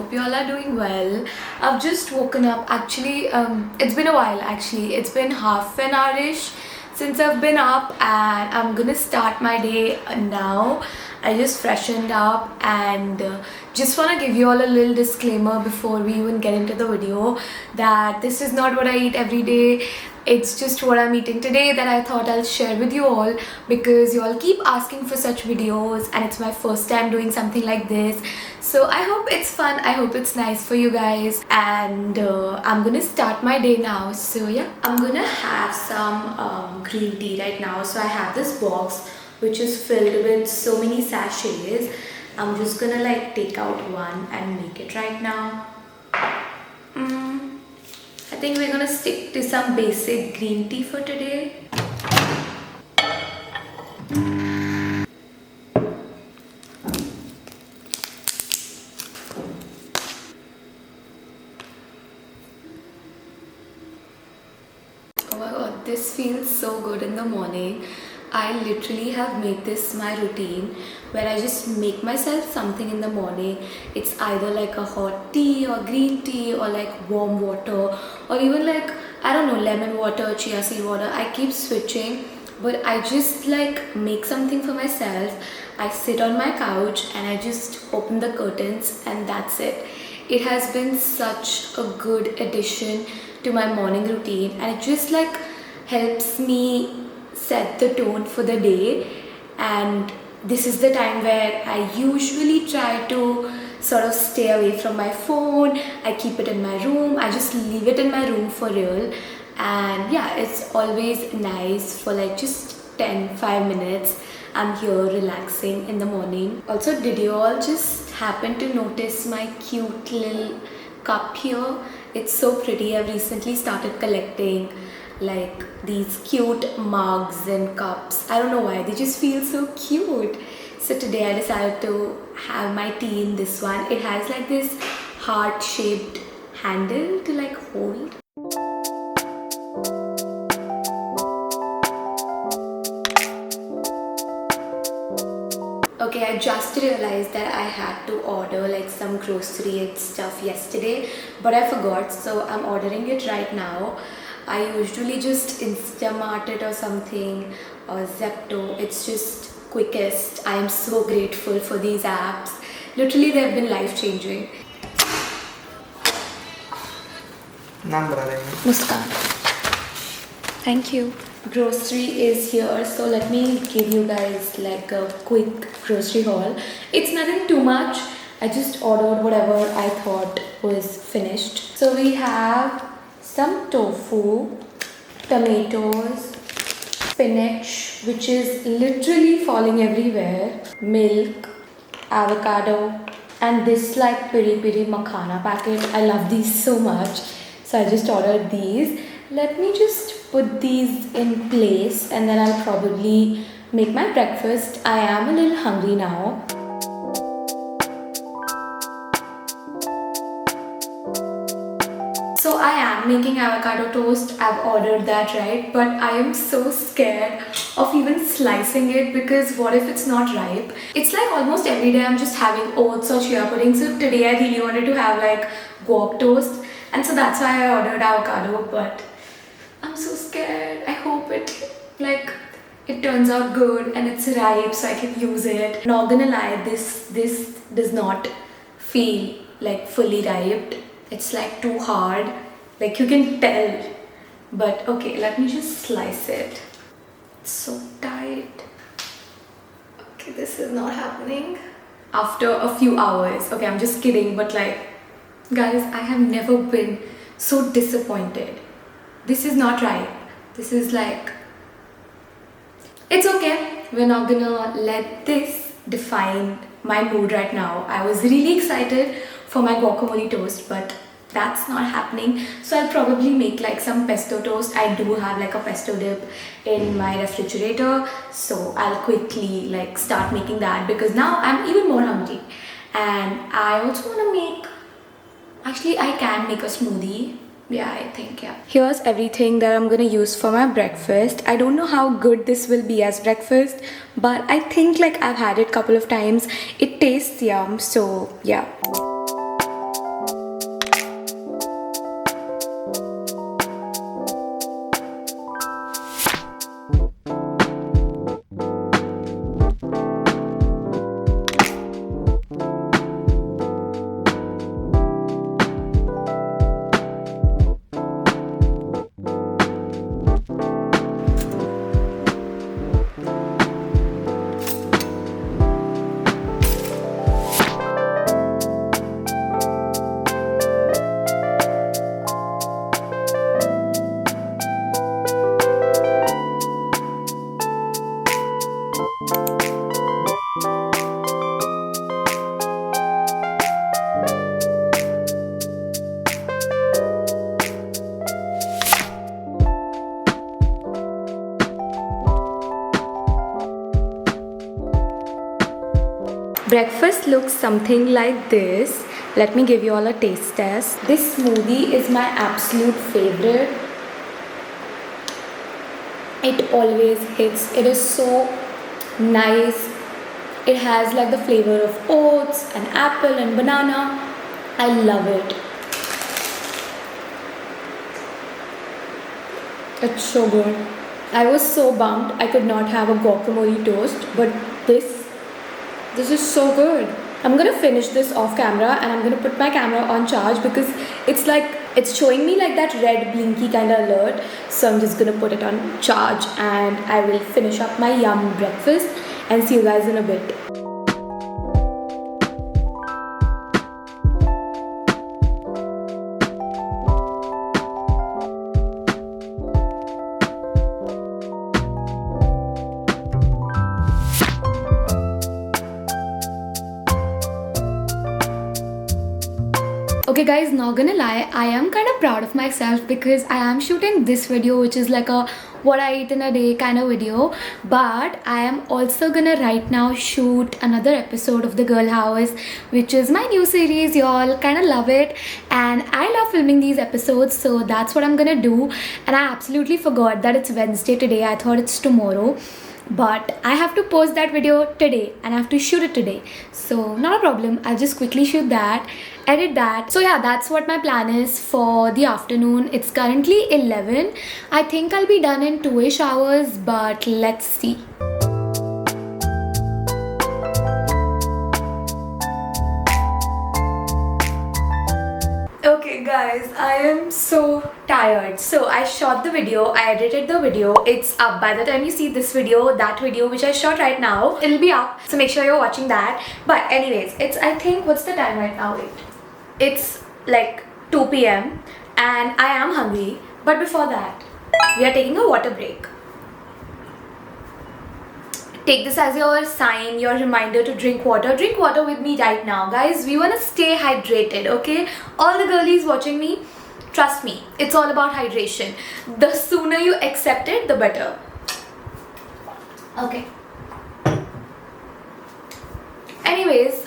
hope you all are doing well. I've just woken up. Actually, it's been a while. Actually, it's been half an hour-ish since I've been up, and I'm gonna start my day now. I just freshened up and just want to give you all a little disclaimer before we even get into the video that this is not what I eat every day. It's just what I'm eating today that I thought I'll share with you all, because you all keep asking for such videos and it's my first time doing something like this. So I hope it's fun, I hope it's nice for you guys, and I'm gonna start my day now. So yeah, I'm gonna have some green tea right now. So I have this box which is filled with so many sachets. I'm just gonna like take out one and make it right now. I think we're gonna stick to some basic green tea for today. Oh my god, this feels so good in the morning. I literally have made this my routine where I just make myself something in the morning. It's either like a hot tea or green tea or like warm water or even like, I don't know, lemon water, chia seed water. I keep switching, but I just like make something for myself. I sit on my couch and I just open the curtains and that's it. It has been such a good addition to my morning routine, and it just like helps me set the tone for the day. And this is the time where I usually try to sort of stay away from my phone. I keep it in my room. I just leave it in my room for real. And yeah, it's always nice for like just 5 minutes. I'm here relaxing in the morning. Also, did you all just happen to notice my cute little cup here? It's so pretty. I've recently started collecting like these cute mugs and cups. I don't know why, they just feel so cute. So today I decided to have my tea in this one. It has like this heart shaped handle to like hold. Okay, I just realized that I had to order like some grocery and stuff yesterday, but I forgot, so I'm ordering it right now. I usually just Instamart it or something, or Zepto. It's just quickest. I am so grateful for these apps. Literally, they've been life-changing. Muskan. Thank you. Grocery is here, so let me give you guys like a quick grocery haul. It's nothing too much. I just ordered whatever I thought was finished. So we have some tofu, tomatoes, spinach, which is literally falling everywhere, milk, avocado, and this like piri piri makhana packet. I love these so much, so I just ordered these. Let me just put these in place and then I'll probably make my breakfast. I am a little hungry now. So I am making avocado toast. I've ordered that, right? But I am so scared of even slicing it, because what if it's not ripe? It's like almost every day I'm just having oats or chia pudding. So today I really wanted to have like guac toast, and so that's why I ordered avocado. But I'm so scared. I hope it turns out good and it's ripe so I can use it. Not gonna lie, this does not feel like fully ripe. It's like too hard, like you can tell. But okay, let me just slice it. It's so tight. Okay, this is not happening. After a few hours. Okay, I'm just kidding, but like, guys, I have never been so disappointed. This is not right. This is like, it's okay. We're not gonna let this define my mood right now. I was really excited for my guacamole toast, but that's not happening. So I'll probably make like some pesto toast. I do have like a pesto dip in my refrigerator, so I'll quickly like start making that, because now I'm even more hungry. And I also want to make, actually I can make a smoothie. Yeah, I think, yeah. Here's everything that I'm gonna use for my breakfast. I don't know how good this will be as breakfast, but I think like I've had it a couple of times. It tastes yum, so yeah. Breakfast looks something like this. Let me give you all a taste test. This smoothie is my absolute favorite. It always hits. It is so nice. It has like the flavor of oats and apple and banana. I love it. It's so good. I was so bummed I could not have a guacamole toast, but this is so good. I'm gonna finish this off camera and I'm gonna put my camera on charge because it's showing me like that red blinky kind of alert. So I'm just gonna put it on charge and I will finish up my yum breakfast and see you guys in a bit. Okay guys, not gonna lie, I am kind of proud of myself because I am shooting this video, which is like a what I eat in a day kind of video, but I am also gonna right now shoot another episode of The Girl House, which is my new series. Y'all kind of love it and I love filming these episodes, so that's what I'm gonna do. And I absolutely forgot that it's Wednesday today. I thought it's tomorrow, but I have to post that video today and I have to shoot it today, so not a problem. I'll just quickly shoot that, edit that. So yeah, that's what my plan is for the afternoon. It's currently 11. I think I'll be done in 2ish hours, but let's see. Okay guys, I am so tired. So I shot the video, I edited the video. It's up by the time you see this video. That video which I shot right now, it'll be up, so make sure you're watching that. But anyways, it's, I think, what's the time right now? Wait, it's like 2 p.m. and I am hungry. But before that, we are taking a water break. Take this as your sign, your reminder to drink water. Drink water with me right now, guys. We want to stay hydrated, okay? All the girlies watching me, trust me, it's all about hydration. The sooner you accept it, the better. Okay. Anyways,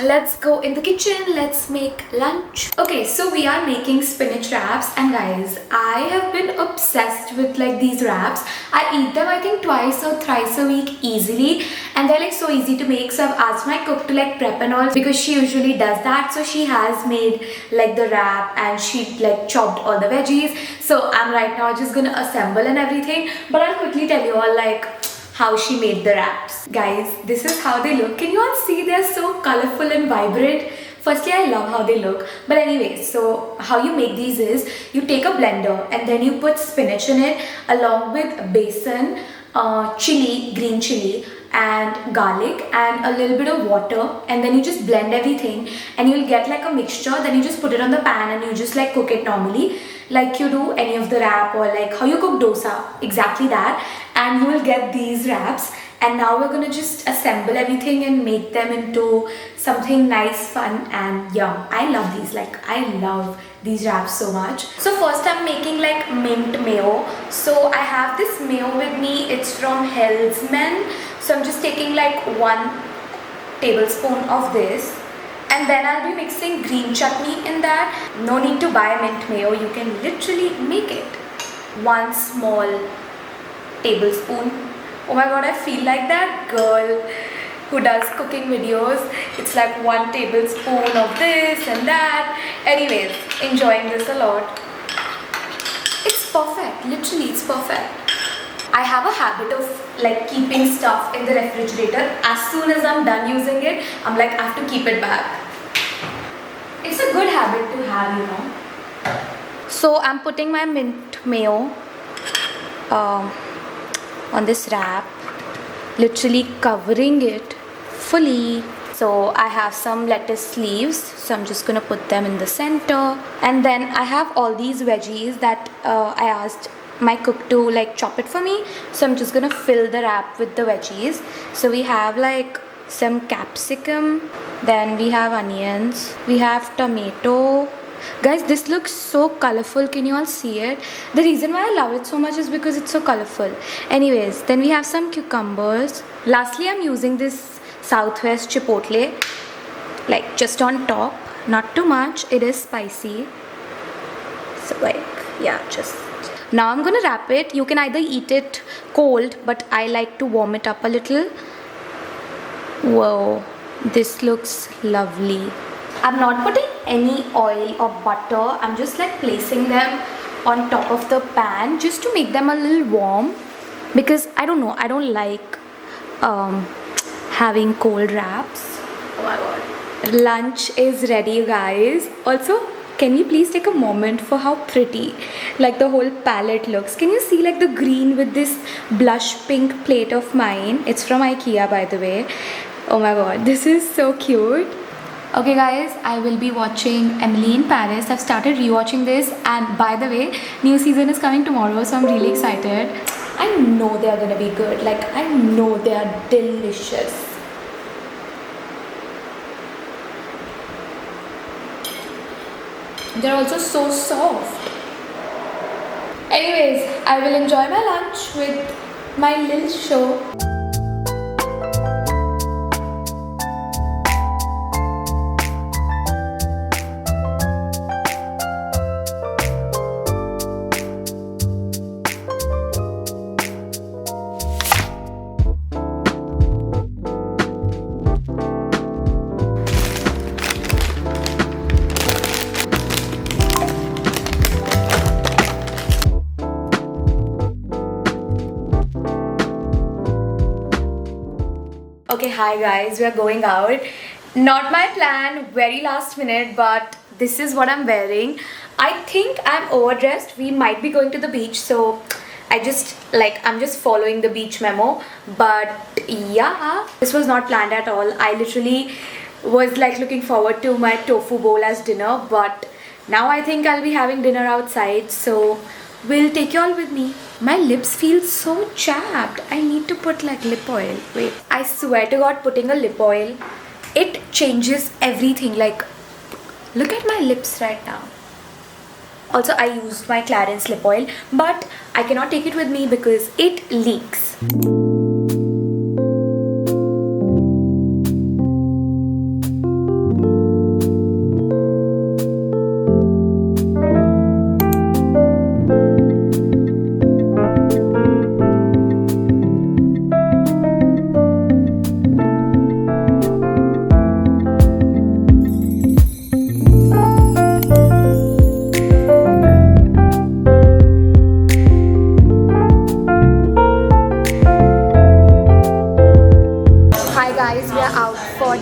let's go in the kitchen. Let's make lunch. Okay, so we are making spinach wraps, and guys, I have been obsessed with like these wraps. I eat them I think twice or thrice a week easily, and they're like so easy to make. So I've asked my cook to like prep and all because she usually does that. So she has made like the wrap and she like chopped all the veggies. So I'm right now just gonna assemble and everything, but I'll quickly tell you all like how she made the wraps. Guys, this is how they look. Can you all see? They're so colorful and vibrant. Firstly, I love how they look. But anyways, so how you make these is you take a blender and then you put spinach in it along with besan, chili, green chili, and garlic and a little bit of water, and then you just blend everything and you'll get like a mixture. Then you just put it on the pan and you just like cook it normally like you do any of the wrap, or like how you cook dosa, exactly that. And you will get these wraps. And now we're gonna just assemble everything and make them into something nice, fun, and yum. I love these, like I love these wraps so much. So first I'm making like mint mayo. So I have this mayo with me. It's from Hellsman. So I'm just taking like 1 tablespoon of this. And then I'll be mixing green chutney in that. No need to buy mint mayo. You can literally make it. 1 small tablespoon. Oh my god, I feel like that girl who does cooking videos. It's like 1 tablespoon of this and that. Anyways, enjoying this a lot. It's perfect. Literally, it's perfect. I have a habit of like keeping stuff in the refrigerator. As soon as I'm done using it, I'm like, I have to keep it back. It's a good habit to have, you know. So I'm putting my mint mayo on this wrap, literally covering it fully. So I have some lettuce leaves, so I'm just gonna put them in the center. And then I have all these veggies that I asked my cook to like chop it for me. So I'm just gonna fill the wrap with the veggies. So we have like some capsicum, then we have onions, we have tomato. Guys, this looks so colorful. Can you all see it? The reason why I love it so much is because it's so colorful. Anyways, then we have some cucumbers. Lastly, I'm using this Southwest Chipotle, like just on top, not too much. It is spicy, so like yeah, just now I'm gonna wrap it. You can either eat it cold, but I like to warm it up a little. Whoa, this looks lovely. I'm not putting any oil or butter. I'm just like placing them on top of the pan just to make them a little warm, because I don't know, I don't like having cold wraps. Oh my god. Lunch is ready, you guys. Also, can you please take a moment for how pretty like the whole palette looks? Can you see like the green with this blush pink plate of mine? It's from IKEA, by the way. Oh my god, this is so cute. Okay guys, I will be watching Emily in Paris. I've started rewatching this, and by the way, new season is coming tomorrow, so I'm really excited. I know they are gonna be good. Like, I know they are delicious. They're also so soft. Anyways, I will enjoy my lunch with my little show. Okay, hi guys, we are going out. Not my plan, very last minute, but this is what I'm wearing. I think I'm overdressed. We might be going to the beach, so I'm just following the beach memo. But yeah, this was not planned at all. I literally was like looking forward to my tofu bowl as dinner, but now I think I'll be having dinner outside, so will take you all with me. My lips feel so chapped. I need to put like lip oil. Wait, I swear to god, putting a lip oil, it changes everything. Like, look at my lips right now. Also, I used my Clarins lip oil, but I cannot take it with me because it leaks.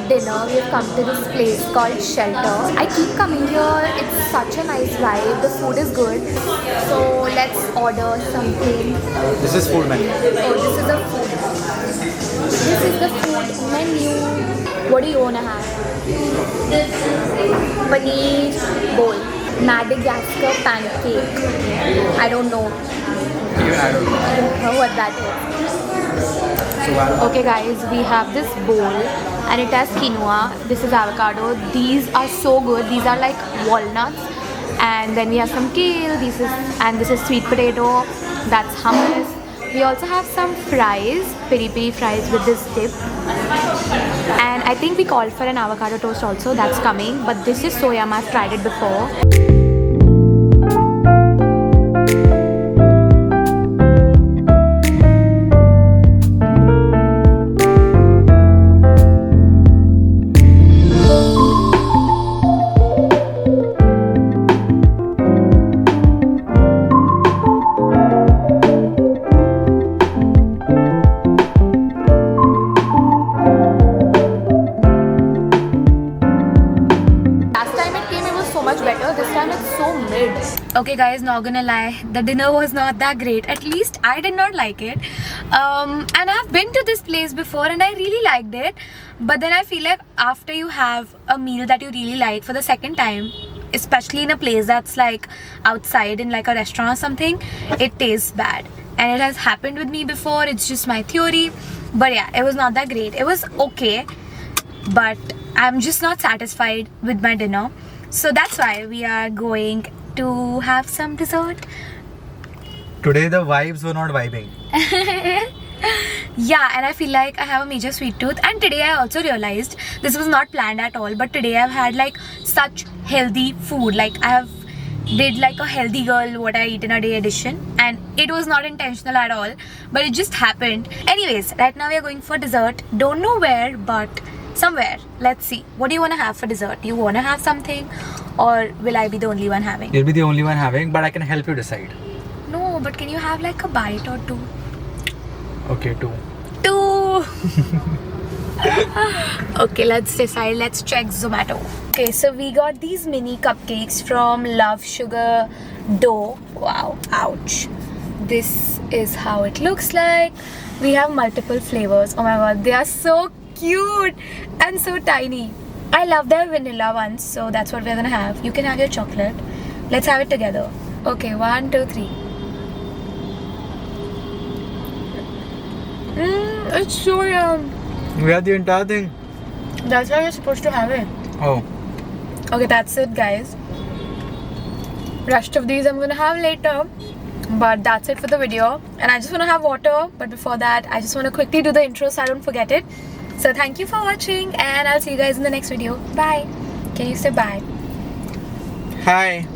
Dinner, we have come to this place called Shelter. I keep coming here, it's such a nice vibe, the food is good. So let's order something. This is food menu. Oh, this is the food. This is the food menu. What do you want to have? Paneer bowl. Madagascar pancake. I don't know. Even I don't know. I don't know what that is. Okay guys, we have this bowl and it has quinoa. This is avocado. These are so good. These are like walnuts. And then we have some kale. This is sweet potato. That's hummus. We also have some fries, peri-peri fries with this dip. And I think we called for an avocado toast also. That's coming. But this is so yum. I've tried it before. Okay guys, not gonna lie, the dinner was not that great. At least I did not like it. And I've been to this place before and I really liked it. But then I feel like after you have a meal that you really like for the second time, especially in a place that's like outside in like a restaurant or something, it tastes bad. And it has happened with me before. It's just my theory. But yeah, it was not that great. It was okay, but I'm just not satisfied with my dinner. So that's why we are going to have some dessert. Today the vibes were not vibing. Yeah, and I feel like I have a major sweet tooth. And today I also realized this was not planned at all, but today I've had like such healthy food. Like I have did like a healthy girl what I eat in a day edition, and it was not intentional at all, but it just happened. Anyways, right now we are going for dessert. Don't know where, but somewhere. Let's see. What do you want to have for dessert? Do you want to have something, or will I be the only one having? You'll be the only one having, but I can help you decide. No, but can you have like a bite or two? Okay, 2. Two. Okay, let's decide. Let's check Zomato. Okay, so we got these mini cupcakes from Love Sugar Dough. Wow, ouch. This is how it looks like. We have multiple flavors. Oh my god, they are so cute and so tiny. I love their vanilla ones, so that's what we're gonna have. You can have your chocolate. Let's have it together. Okay, 1, 2, 3. It's so yum. We have the entire thing. That's how you're supposed to have it. Oh. Okay, that's it, guys. Rest of these I'm gonna have later, but that's it for the video. And I just want to have water, but before that I just want to quickly do the intro so I don't forget it. So thank you for watching, and I'll see you guys in the next video. Bye. Can you say bye? Hi.